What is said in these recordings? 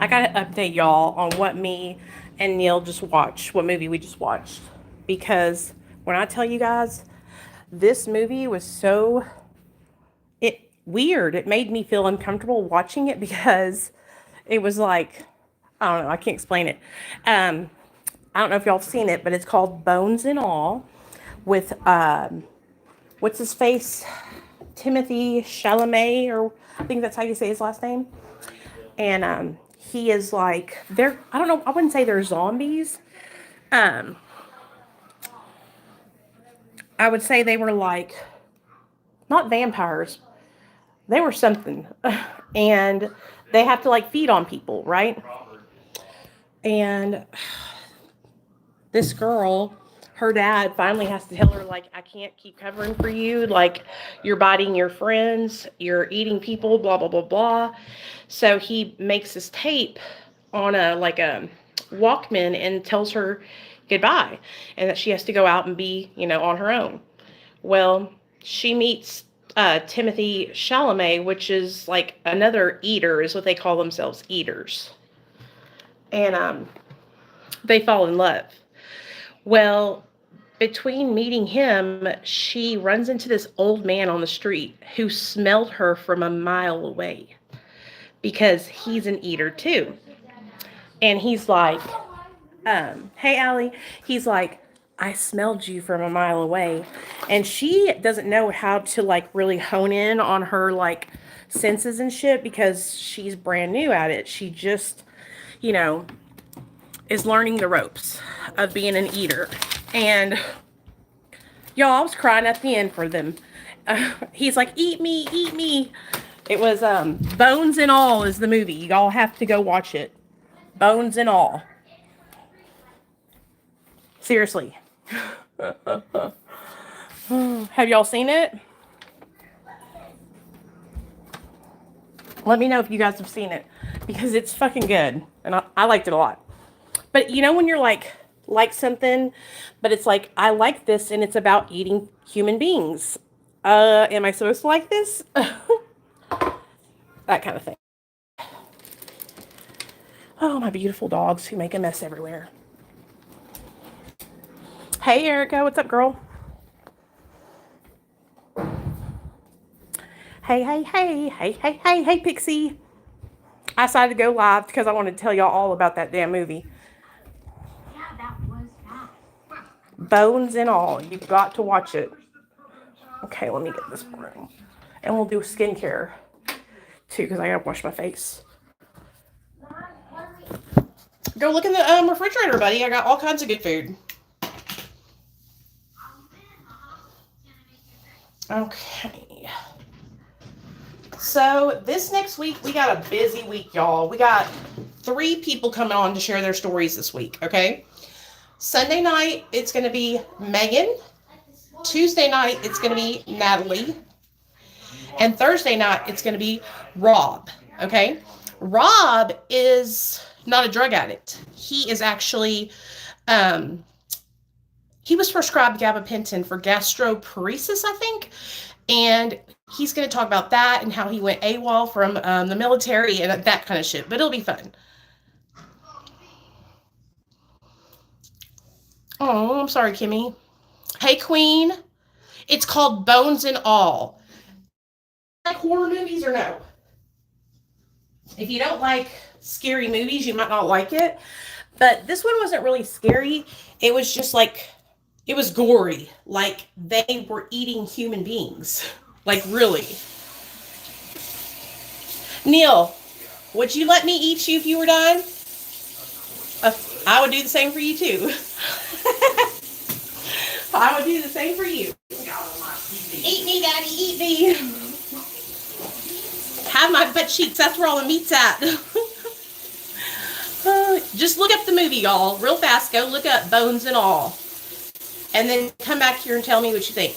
I gotta update y'all on what me and Neil just watched, what movie we just watched. Because when I tell you guys, this movie was so weird. It made me feel uncomfortable watching it because it was like, I don't know, I can't explain it. I don't know if y'all have seen it, but it's called Bones and All with what's his face? Timothy Chalamet, or I think that's how you say his last name. And he is like, they're, I don't know, I wouldn't say they're zombies. Um, I would say they were like, not vampires, they were something. And they have to like feed on people, right? And this girl, her dad finally has to tell her, like, I can't keep covering for you. Like, you're biting your friends, you're eating people, blah, blah, blah, blah. So he makes this tape on a Walkman and tells her goodbye and that she has to go out and be, on her own. Well, she meets Timothy Chalamet, which is like another eater, is what they call themselves, eaters. And they fall in love. Well, between meeting him, she runs into this old man on the street who smelled her from a mile away because he's an eater too. And he's like, hey, Allie, he's like, I smelled you from a mile away. And she doesn't know how to like really hone in on her like senses and shit because she's brand new at it. She just, you know, is learning the ropes of being an eater. And y'all, I was crying at the end for them. He's like, eat me, eat me. It was Bones and All is the movie. Y'all have to go watch it. Bones and All. Seriously. Have y'all seen it? Let me know if you guys have seen it because it's fucking good and I liked it a lot. But you know when you're like something, but it's like, I like this and it's about eating human beings. Am I supposed to like this? That kind of thing. Oh, my beautiful dogs who make a mess everywhere. Hey, Erica, what's up, girl? Hey, hey, hey, hey, hey, hey, hey, Pixie. I decided to go live because I wanted to tell y'all all about that damn movie. Yeah, that was fast. Bones and All. You've got to watch it. Okay, let me get this broom. And we'll do skincare, too, because I gotta wash my face. Go look in the refrigerator, buddy. I got all kinds of good food. Okay. So this next week, we got a busy week, y'all. We got 3 people coming on to share their stories this week, okay? Sunday night, it's going to be Megan. Tuesday night, it's going to be Natalie. And Thursday night, it's going to be Rob, okay? Rob is not a drug addict. He is actually, he was prescribed gabapentin for gastroparesis, I think. And he's going to talk about that and how he went AWOL from the military and that kind of shit. But it'll be fun. Oh, I'm sorry, Kimmy. Hey, Queen. It's called Bones and All. Like horror movies or no? If you don't like scary movies, you might not like it. But this one wasn't really scary. It was just like, it was gory. Like they were eating human beings. Like really. Neil, would you let me eat you if you were done? I would do the same for you too. I would do the same for you. Eat me, daddy, eat me. Have my butt cheeks, that's where all the meat's at. Just look up the movie, y'all. Real fast, go look up Bones and All. And then come back here and tell me what you think.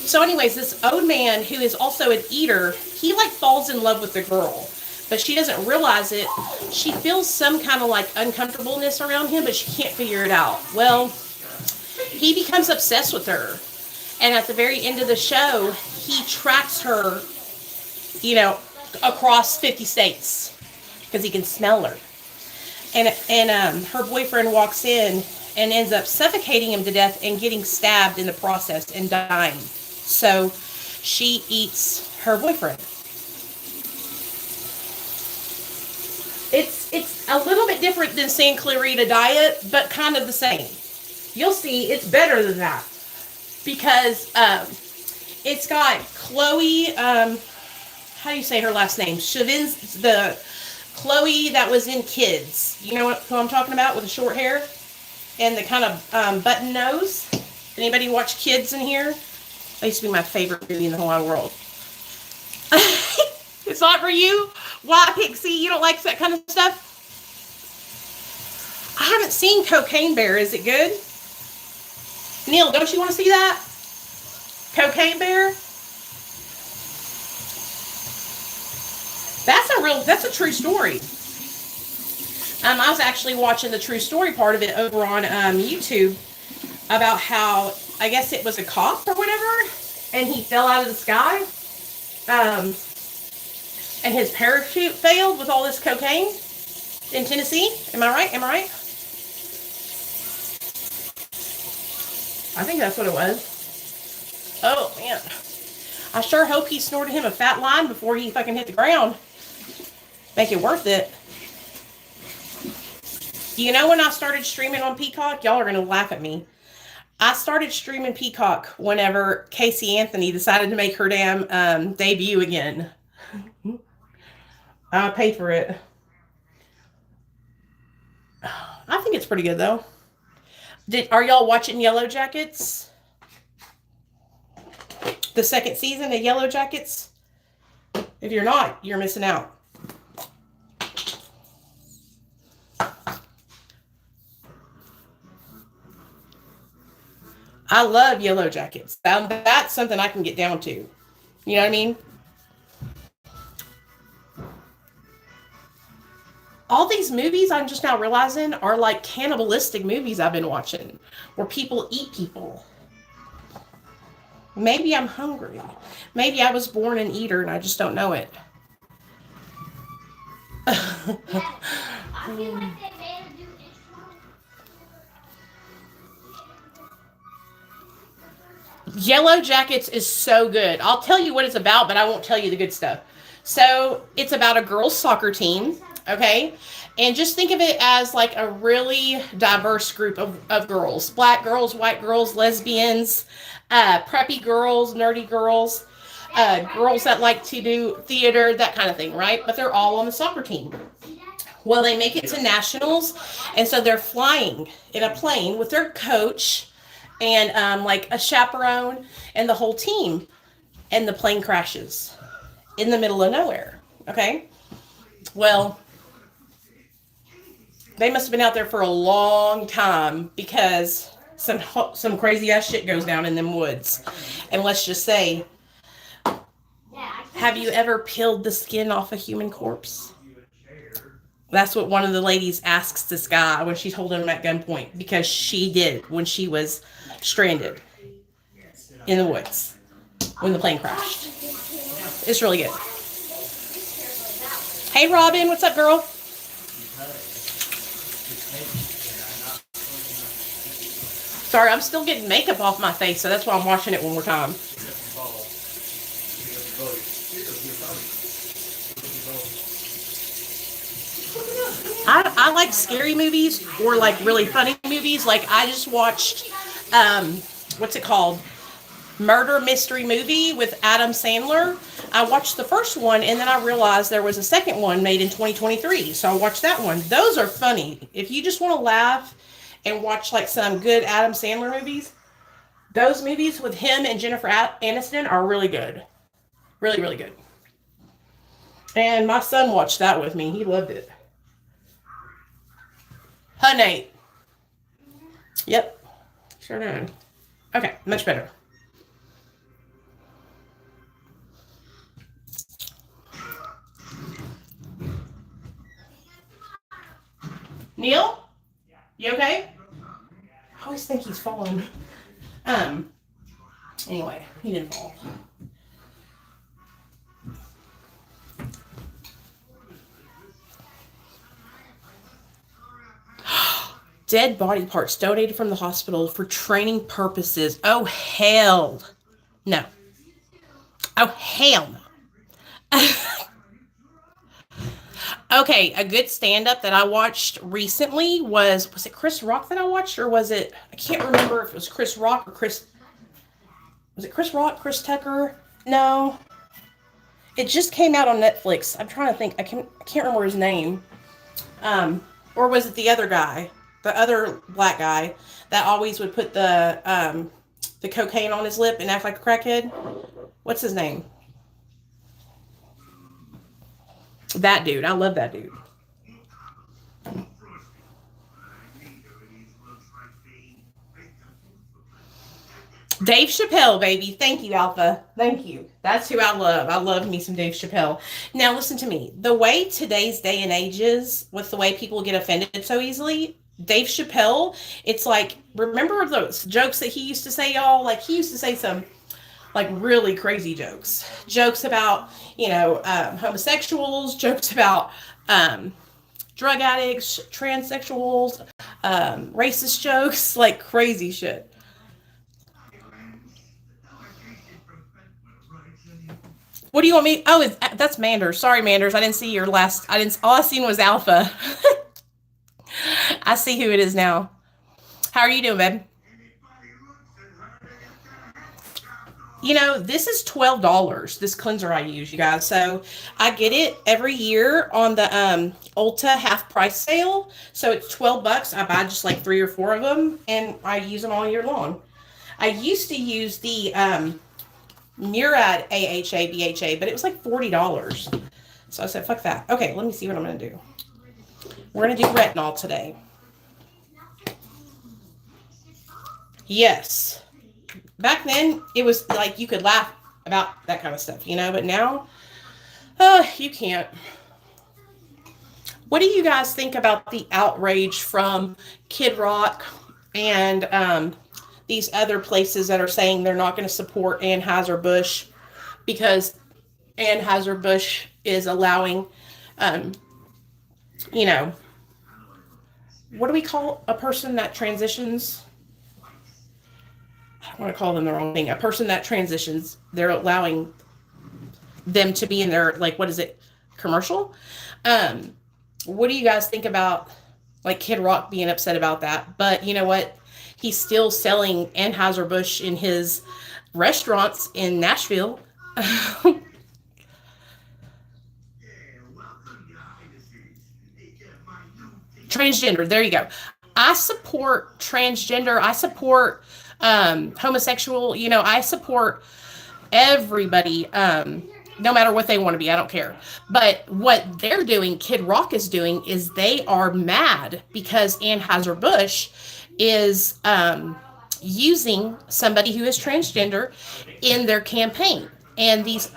So anyways, this old man who is also an eater, he like falls in love with the girl. But she doesn't realize it. She feels some kind of like uncomfortableness around him, but she can't figure it out. Well, he becomes obsessed with her. And at the very end of the show, he tracks her, across 50 states. because he can smell her. And her boyfriend walks in and ends up suffocating him to death and getting stabbed in the process and dying. So she eats her boyfriend. It's a little bit different than San Clarita Diet, but kind of the same. You'll see it's better than that because it's got Chloe. How do you say her last name? Chavin's the Chloe that was in Kids. You know who I'm talking about with the short hair and the kind of button nose. Anybody watch Kids in here? That used to be my favorite movie in the whole wide world. It's not for you? Why, Pixie? You don't like that kind of stuff? I haven't seen Cocaine Bear. Is it good? Neil, don't you want to see that? Cocaine Bear? That's a true story. I was actually watching the true story part of it over on YouTube about how, I guess it was a cop or whatever, and he fell out of the sky. And his parachute failed with all this cocaine in Tennessee. Am I right? I think that's what it was. Oh, man. I sure hope he snorted him a fat line before he fucking hit the ground. Make it worth it. You know when I started streaming on Peacock? Y'all are going to laugh at me. I started streaming Peacock whenever Casey Anthony decided to make her damn debut again. I paid for it. I think it's pretty good, though. Are y'all watching Yellow Jackets? The second season of Yellow Jackets? If you're not, you're missing out. I love Yellow Jackets. That's something I can get down to. You know what I mean? All these movies I'm just now realizing are like cannibalistic movies I've been watching where people eat people. Maybe I'm hungry. Maybe I was born an eater and I just don't know it. Yellow Jackets is so good. I'll tell you what it's about, but I won't tell you the good stuff. So it's about a girls' soccer team. Okay, and just think of it as like a really diverse group of girls. Black girls, white girls, lesbians, preppy girls, nerdy girls, girls that like to do theater, that kind of thing, right? But they're all on the soccer team. Well, they make it to nationals, and so they're flying in a plane with their coach and like a chaperone and the whole team, and the plane crashes in the middle of nowhere, okay? Well, they must have been out there for a long time because some crazy ass shit goes down in them woods. And let's just say, have you ever peeled the skin off a human corpse? That's what one of the ladies asks this guy when she's holding him at gunpoint, because she did when she was stranded in the woods when the plane crashed. It's really good. Hey, Robin, what's up, girl? Sorry, I'm still getting makeup off my face, so that's why I'm watching it one more time. I like scary movies or like really funny movies. Like I just watched, what's it called? Murder Mystery Movie with Adam Sandler. I watched the first one and then I realized there was a second one made in 2023. So I watched that one. Those are funny. If you just want to laugh and watch like some good Adam Sandler movies, those movies with him and Jennifer Aniston are really good. Really, really good. And my son watched that with me. He loved it. Huh, Nate? Yep. Sure did. Okay, much better. Neil? You okay? I always think he's falling. Anyway, he didn't fall. Dead body parts donated from the hospital for training purposes. Oh, hell no. Oh, hell no. Okay, a good stand-up that I watched recently was it Chris Rock that I watched, or was it, I can't remember if it was Chris Rock or was it Chris Rock, Chris Tucker? No. It just came out on Netflix. I'm trying to think. I can't remember his name. Or was it the other guy? The other black guy that always would put the cocaine on his lip and act like a crackhead? What's his name? That dude. I love that dude. Dave Chappelle, baby. Thank you, Alpha. Thank you. That's who I love. I love me some Dave Chappelle. Now, listen to me. The way today's day and age is, with the way people get offended so easily, Dave Chappelle, it's like, remember those jokes that he used to say, y'all? Like, he used to say some, like, really crazy jokes. Jokes about, homosexuals, jokes about drug addicts, transsexuals, racist jokes, like crazy shit. What do you want me? Oh, that's Manders. Sorry, Manders. I didn't see your last. All I seen was Alpha. I see who it is now. How are you doing, babe? This is $12. This cleanser I use, you guys. So I get it every year on the Ulta half price sale. So it's $12. I buy just like 3 or 4 of them, and I use them all year long. I used to use the Murad AHA BHA, but it was like $40. So I said, fuck that. Okay, let me see what I'm going to do. We're going to do retinol today. Yes. Back then, it was like you could laugh about that kind of stuff, but now, you can't. What do you guys think about the outrage from Kid Rock and these other places that are saying they're not going to support Anheuser-Busch because Anheuser-Busch is allowing, what do we call a person that transitions? I don't want to call them the wrong thing. A person that transitions, they're allowing them to be in their, like, what is it, commercial? What do you guys think about, like, Kid Rock being upset about that? But you know what? He's still selling Anheuser-Busch in his restaurants in Nashville. Transgender. There you go. I support transgender. I support homosexual. I support everybody, no matter what they want to be. I don't care. But what they're doing, Kid Rock is doing, is they are mad because Anheuser-Busch is using somebody who is transgender in their campaign. And these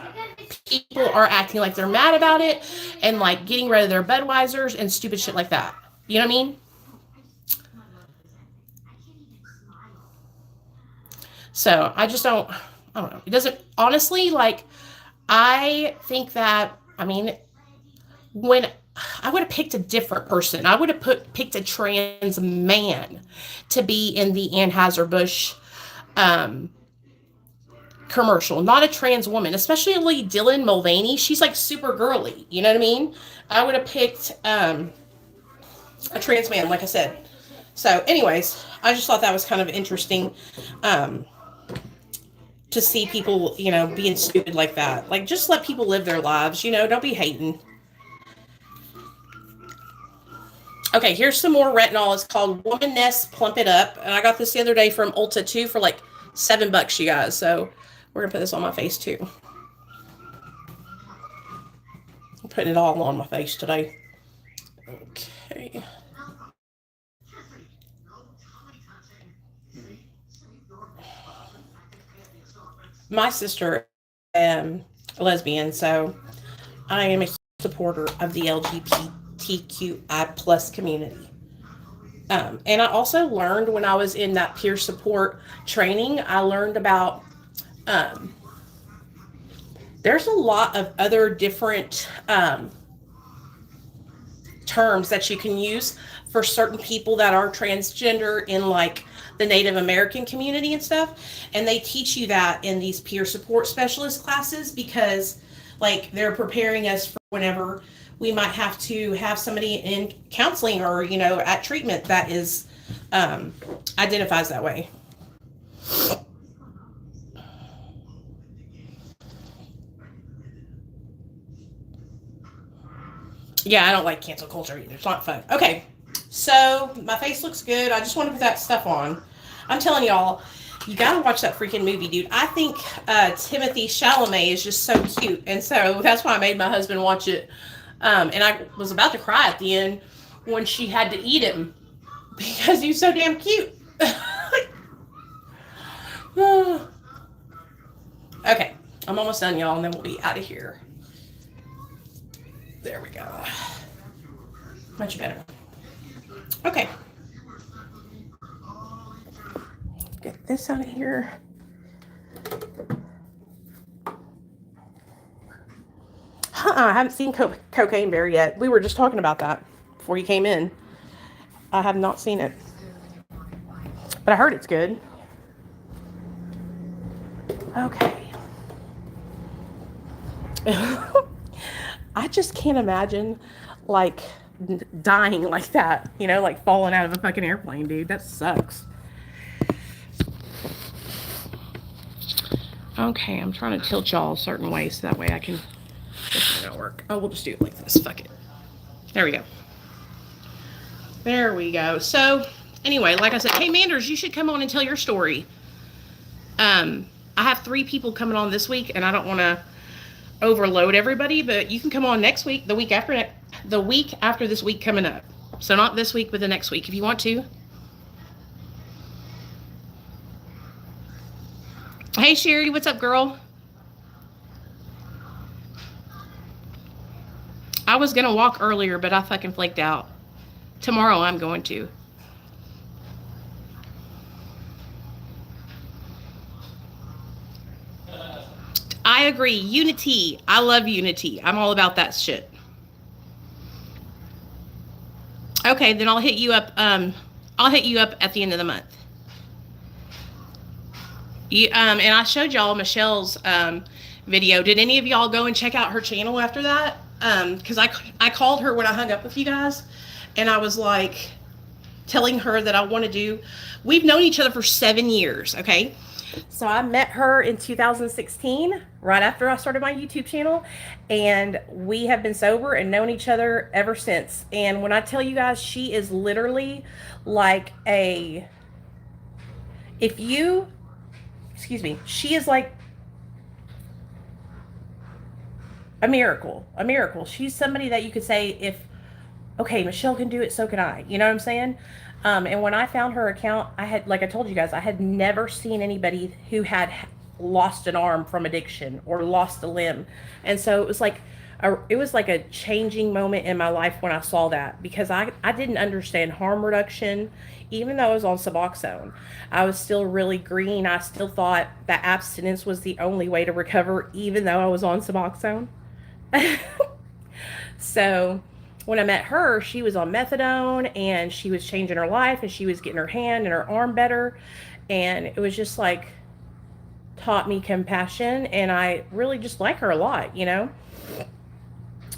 people are acting like they're mad about it and like getting rid of their Budweisers and stupid shit like that. You know what I mean? So I don't know. It doesn't, honestly, like, I think that, when I would have picked a different person, I would have picked a trans man to be in the Anheuser-Busch commercial, not a trans woman, especially Dylan Mulvaney. She's like super girly. You know what I mean? I would have picked a trans man, like I said. So anyways, I just thought that was kind of interesting to see people, being stupid like that. Like, just let people live their lives, don't be hating. Okay, here's some more retinol. It's called Woman Nest Plump It Up. And I got this the other day from Ulta too for like $7, you guys. So we're gonna put this on my face too. I'm putting it all on my face today. Okay. My sister is a lesbian, so I am a supporter of the LGBTQI plus community. And I also learned when I was in that peer support training, I learned about there's a lot of other different terms that you can use for certain people that are transgender in like the Native American community and stuff. And they teach you that in these peer support specialist classes because like they're preparing us for whenever we might have to have somebody in counseling or, you know, at treatment that is identifies that way. Yeah, I don't like cancel culture either. It's not fun. Okay, so my face looks good. I just want to put that stuff on. I'm telling y'all, you gotta watch that freaking movie, dude. I think Timothy Chalamet is just so cute, and so that's why I made my husband watch it. And I was about to cry at the end when she had to eat him because he's so damn cute. Okay, I'm almost done, y'all, and then we'll be out of here. There we go. Much better. Okay. Get this out of here. I haven't seen Cocaine Bear yet. We were just talking about that before you came in. I have not seen it. But I heard it's good. Okay. I just can't imagine, like, dying like that. You know, like falling out of a fucking airplane, dude. That sucks. Okay, I'm trying to tilt y'all a certain way so that way I can... This is gonna work. Oh, we'll just do it like this. Fuck it. There we go. There we go. So, anyway, like I said, hey, Manders, you should come on and tell your story. I have 3 people coming on this week, and I don't want to overload everybody, but you can come on next week, the week after this week coming up. So not this week, but the next week if you want to. Hey, Sherry, what's up, girl? I was gonna walk earlier, but I fucking flaked out. Tomorrow I'm going to. I agree. Unity. I love unity. I'm all about that shit. Okay, then I'll hit you up. I'll hit you up at the end of the month. And I showed y'all Michelle's video. Did any of y'all go and check out her channel after that? Because I called her when I hung up with you guys, and I was like telling her that I want to do. We've known each other for 7 years. Okay. So I met her in 2016, right after I started my YouTube channel, and we have been sober and known each other ever since. And when I tell you guys, she is literally like she is like a miracle, She's somebody that you could say, okay, Michelle can do it, so can I. You know what I'm saying? And when I found her account, like I told you guys, I had never seen anybody who had lost an arm from addiction or lost a limb. And so it was like a changing moment in my life when I saw that, because I didn't understand harm reduction. Even though I was on Suboxone, I was still really green. I still thought that abstinence was the only way to recover, even though I was on Suboxone. So when I met her, she was on methadone, and she was changing her life, and she was getting her hand and her arm better. And it was just like taught me compassion, and I really just like her a lot, you know.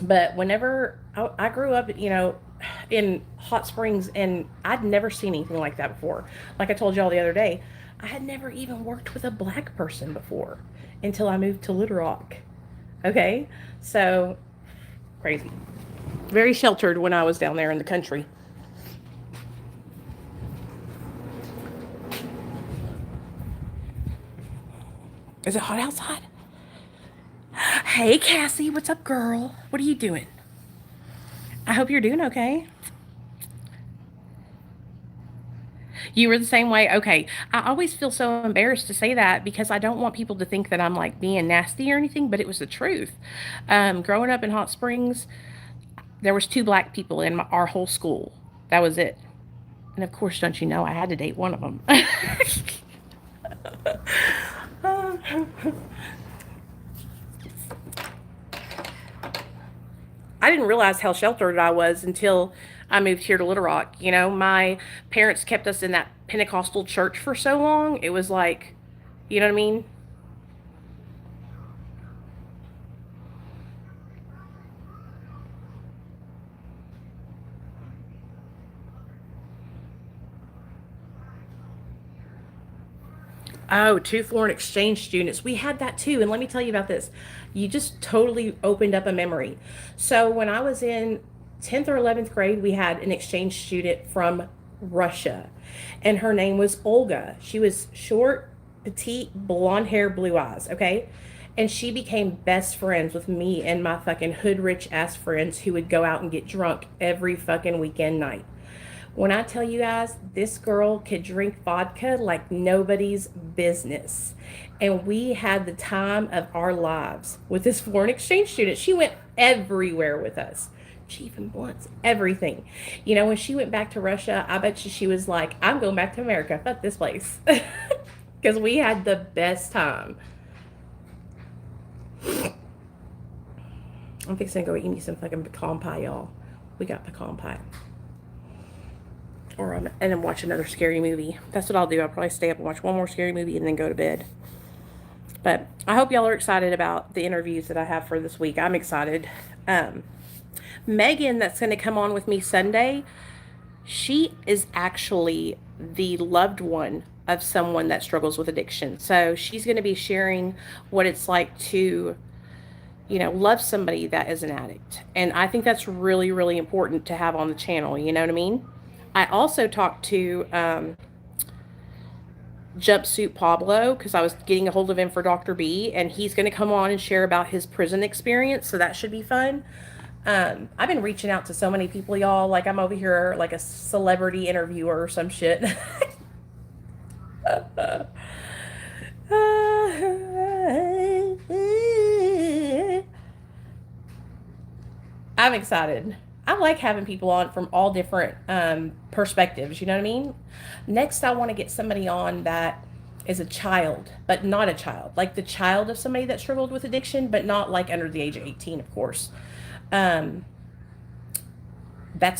But whenever I grew up, you know, in Hot Springs, and I'd never seen anything like that before. Like I told y'all the other day, I had never even worked with a black person before until I moved to Little Rock. Okay, so crazy. Very sheltered when I was down there in the country. Is it hot outside? Hey, Cassie, what's up, girl? What are you doing? I hope you're doing okay. You were the same way? Okay. I always feel so embarrassed to say that because I don't want people to think that I'm like being nasty or anything, but it was the truth. Growing up in Hot Springs, there was 2 black people in our whole school. That was it. And of course, don't you know, I had to date one of them. I didn't realize how sheltered I was until I moved here to Little Rock. You know, my parents kept us in that Pentecostal church for so long. It was like, you know what I mean? Oh, two foreign exchange students. We had that too. And let me tell you about this. You just totally opened up a memory. So, when I was in 10th or 11th grade, we had an exchange student from Russia. And her name was Olga. She was short, petite, blonde hair, blue eyes. Okay. And she became best friends with me and my fucking hood rich ass friends who would go out and get drunk every fucking weekend night. When I tell you guys, this girl could drink vodka like nobody's business. And we had the time of our lives with this foreign exchange student. She went everywhere with us. Chief and blunts, everything. You know, when she went back to Russia, I bet you she was like, I'm going back to America. Fuck this place. Because we had the best time. I'm fixing to go eat me some fucking pecan pie, y'all. We got pecan pie. And then watch another scary movie. That's what I'll do. I'll probably stay up and watch one more scary movie and then go to bed. But I hope y'all are excited about the interviews that I have for this week. I'm excited. Megan, that's going to come on with me Sunday, she is actually the loved one of someone that struggles with addiction. So she's going to be sharing what it's like to, you know, love somebody that is an addict. And I think that's really, really important to have on the channel. You know what I mean? I also talked to Jumpsuit Pablo because I was getting a hold of him for Dr. B, and he's going to come on and share about his prison experience. So that should be fun. I've been reaching out to so many people, y'all. Like, I'm over here like a celebrity interviewer or some shit. I'm excited. I like having people on from all different perspectives. You know what I mean? Next, I want to get somebody on that is a child, but not a child. Like the child of somebody that struggled with addiction, but not like under the age of 18, of course. That's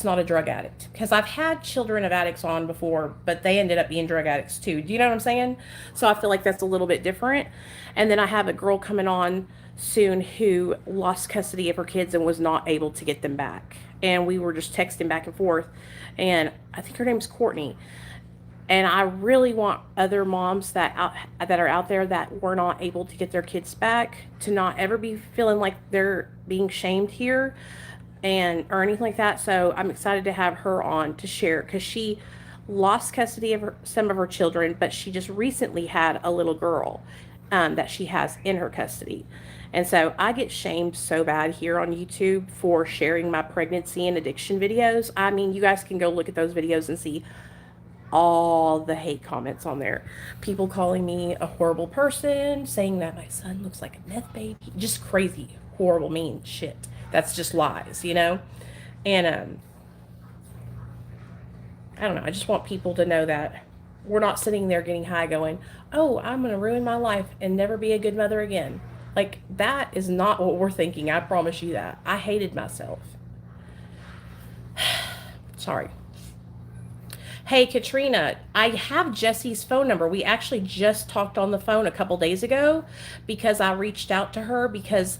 not a drug addict. Because I've had children of addicts on before, but they ended up being drug addicts too. Do you know what I'm saying? So I feel like that's a little bit different. And then I have a girl coming on soon who lost custody of her kids and was not able to get them back. And we were just texting back and forth. And I think her name's Courtney. And I really want other moms that are out there that were not able to get their kids back to not ever be feeling like they're being shamed here or anything like that. So I'm excited to have her on to share, because she lost custody of some of her children, but she just recently had a little girl that she has in her custody. And so I get shamed so bad here on YouTube for sharing my pregnancy and addiction videos. I mean, you guys can go look at those videos and see all the hate comments on there. People calling me a horrible person, saying that my son looks like a meth baby. Just crazy, horrible, mean shit. That's just lies, you know? And I don't know. I just want people to know that we're not sitting there getting high going, oh, I'm going to ruin my life and never be a good mother again. Like, that is not what we're thinking. I promise you that. I hated myself. Sorry. Hey, Katrina, I have Jesse's phone number. We actually just talked on the phone a couple days ago because I reached out to her because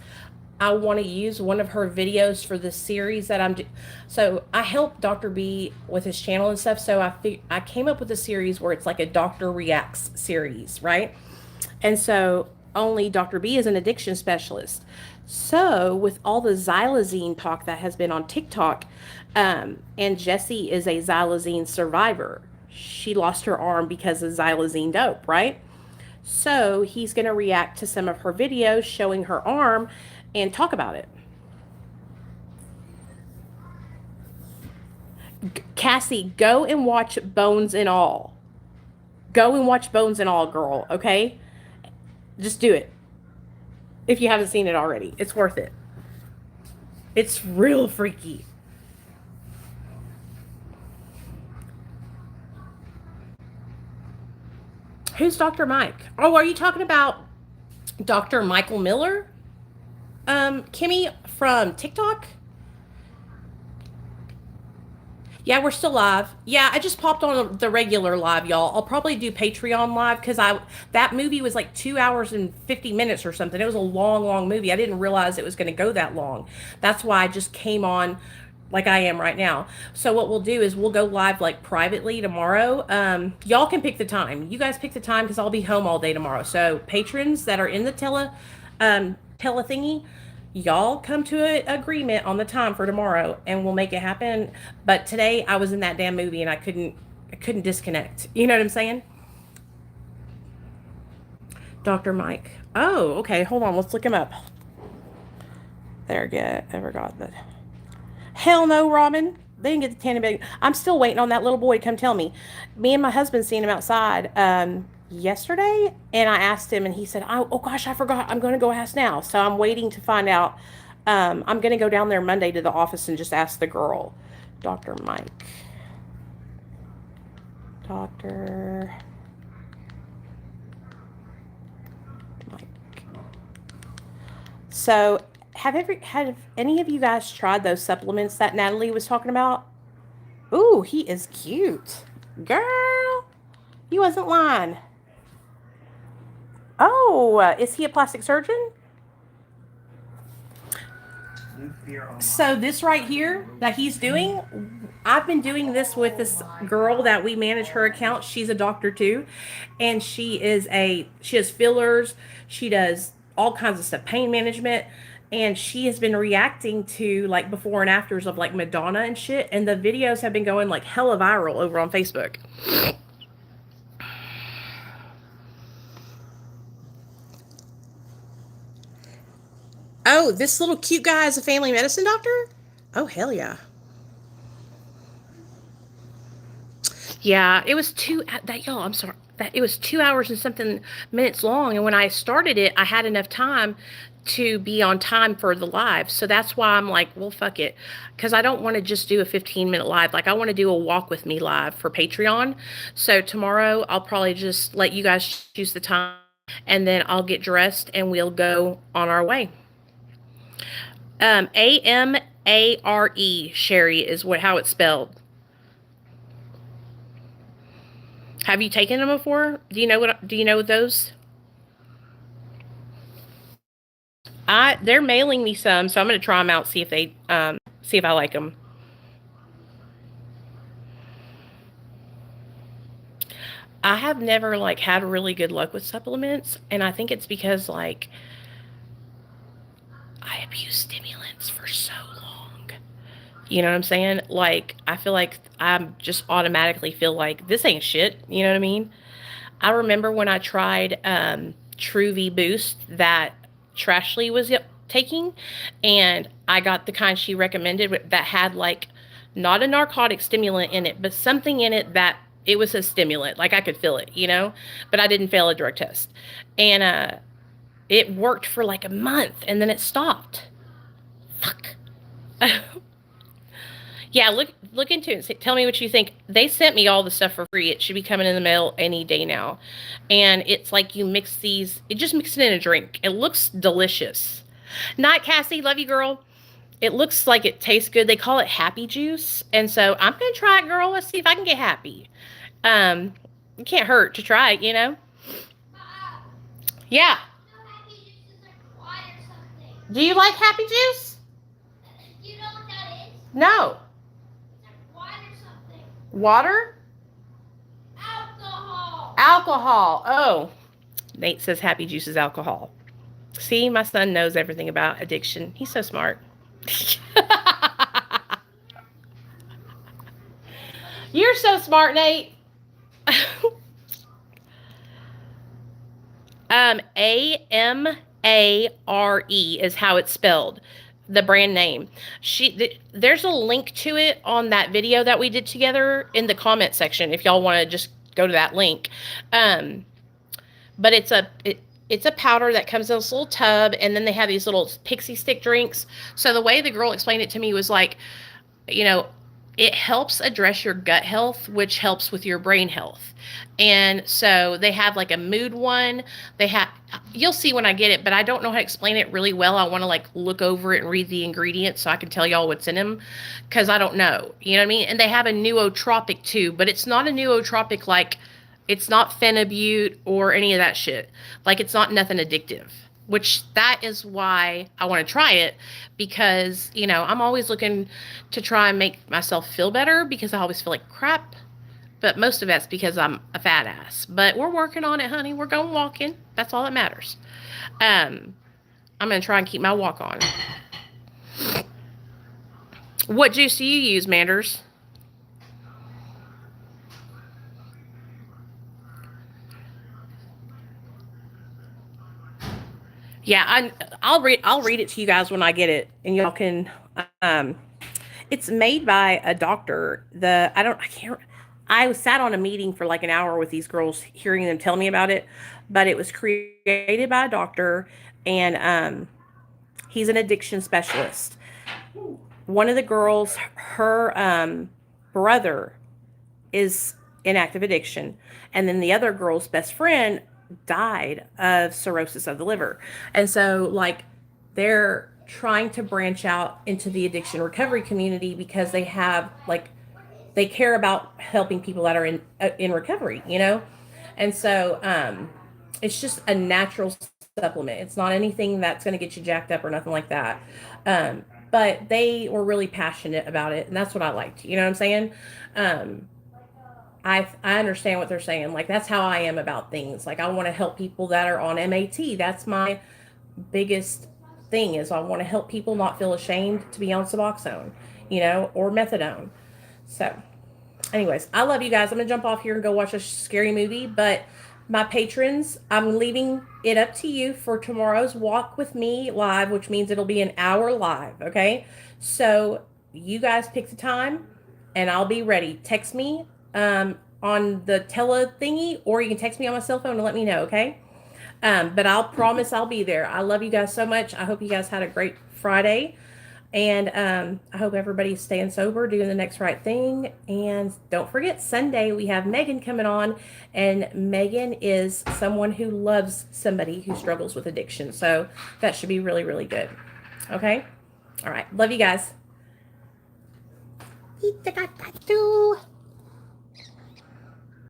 I want to use one of her videos for the series that I'm doing. So I help Dr. B with his channel and stuff. So I came up with a series where it's like a Doctor Reacts series, right? And so only Dr. B is an addiction specialist. So with all the xylazine talk that has been on TikTok, and Jessie is a xylazine survivor. She lost her arm because of xylazine dope, right? So he's going to react to some of her videos showing her arm and talk about it. Cassie, go and watch Bones and All. Go and watch Bones and All, girl, okay? Just do it. If you haven't seen it already, it's worth it. It's real freaky. Who's Dr. Mike? Oh, are you talking about Dr. Michael Miller? Kimmy from TikTok? Yeah, we're still live. Yeah, I just popped on the regular live, y'all. I'll probably do Patreon live because I that movie was like 2 hours and 50 minutes or something. It was a long, long movie. I didn't realize it was going to go that long. That's why I just came on like I am right now. So what we'll do is we'll go live like privately tomorrow. Y'all can pick the time. You guys pick the time because I'll be home all day tomorrow. So patrons that are in the tele thingy, y'all come to an agreement on the time for tomorrow and we'll make it happen. But today I was in that damn movie and I couldn't disconnect. You know what I'm saying? Dr. Mike. Oh, okay. Hold on. Let's look him up. There, get ever got that. Hell no, Robin. They didn't get the tanning bed. I'm still waiting on that little boy to come tell me. Me and my husband seen him outside yesterday, and I asked him, and he said, "Oh gosh, I forgot. I'm going to go ask now." So I'm waiting to find out. I'm going to go down there Monday to the office and just ask the girl, Dr. Mike. Dr. Mike. So have any of you guys tried those supplements that Natalie was talking about? Ooh, he is cute. Girl, you wasn't lying. Oh, is he a plastic surgeon? So this right here that he's doing, I've been doing this with this girl that we manage her account. She's a doctor too, and she has fillers. She does all kinds of stuff, pain management, and she has been reacting to like before and afters of like Madonna and shit. And the videos have been going like hella viral over on Facebook. Oh, this little cute guy is a family medicine doctor? Oh, hell yeah. Yeah, it was y'all, I'm sorry. That it was 2 hours and something minutes long. And when I started it, I had enough time to be on time for the live. So that's why I'm like, well, fuck it. Because I don't want to just do a 15-minute live. Like, I want to do a walk with me live for Patreon. So tomorrow, I'll probably just let you guys choose the time. And then I'll get dressed and we'll go on our way. AMARE, Sherry, is how it's spelled. Have you taken them before? Do you know those? They're mailing me some, so I'm gonna try them out, see if I like them. I have never like had really good luck with supplements, and I think it's because like I abuse stimulants for so long. You know what I'm saying? Like, I feel like I'm just automatically feel like this ain't shit. You know what I mean? I remember when I tried True V Boost that Trashley was taking, and I got the kind she recommended that had like not a narcotic stimulant in it, but something in it that it was a stimulant. Like I could feel it, you know, but I didn't fail a drug test. And it worked for like a month and then it stopped. Fuck. Yeah, look into it. Tell me what you think. They sent me all the stuff for free. It should be coming in the mail any day now. And it's like you mix these, it just mix it in a drink. It looks delicious. Not Cassie, love you, girl. It looks like it tastes good. They call it happy juice. And so I'm going to try it, girl. Let's see if I can get happy. It can't hurt to try it, you know? Yeah. Do you like happy juice? You know what that is? No. Water? Alcohol. Alcohol. Oh. Nate says happy juice is alcohol. See, my son knows everything about addiction. He's so smart. You're so smart, Nate. AMARE is how it's spelled. The brand name. There's a link to it on that video that we did together in the comment section if y'all want to just go to that link. But it's a powder that comes in this little tub, and then they have these little pixie stick drinks. So the way the girl explained it to me was like, you know, it helps address your gut health, which helps with your brain health. And so they have like a mood one. They have, you'll see when I get it, but I don't know how to explain it really well. I want to like look over it and read the ingredients so I can tell y'all what's in them, because I don't know. You know what I mean? And they have a nootropic too, but it's not a nootropic like, it's not phenibut or any of that shit. Like, it's not nothing addictive, which that is why I want to try it, because, you know, I'm always looking to try and make myself feel better because I always feel like crap. But most of that's because I'm a fat ass. But we're working on it, honey. We're going walking. That's all that matters. I'm going to try and keep my walk on. What juice do you use, Manders? Yeah, I'll read it to you guys when I get it, and y'all can. Um, it's made by a doctor. I can't. I sat on a meeting for like an hour with these girls, hearing them tell me about it. But it was created by a doctor, and he's an addiction specialist. One of the girls, her brother is in active addiction, and then the other girl's best friend died of cirrhosis of the liver. And so, like, they're trying to branch out into the addiction recovery community because they have, like, they care about helping people that are in recovery, you know. And so it's just a natural supplement. It's not anything that's going to get you jacked up or nothing like that. But they were really passionate about it, and that's what I liked. You know what I'm saying? Um, I understand what they're saying. Like, that's how I am about things. Like, I want to help people that are on MAT. That's my biggest thing, is I want to help people not feel ashamed to be on Suboxone, you know, or methadone. So, anyways, I love you guys. I'm gonna jump off here and go watch a scary movie. But my patrons, I'm leaving it up to you for tomorrow's walk with me live, which means it'll be an hour live. Okay, so you guys pick the time, and I'll be ready. Text me on the tele thingy, or you can text me on my cell phone and let me know. Okay. But I'll promise I'll be there. I love you guys so much. I hope you guys had a great Friday. And I hope everybody's staying sober, doing the next right thing. And don't forget, Sunday we have Megan coming on. And Megan is someone who loves somebody who struggles with addiction. So that should be really, really good. Okay? All right. Love you guys.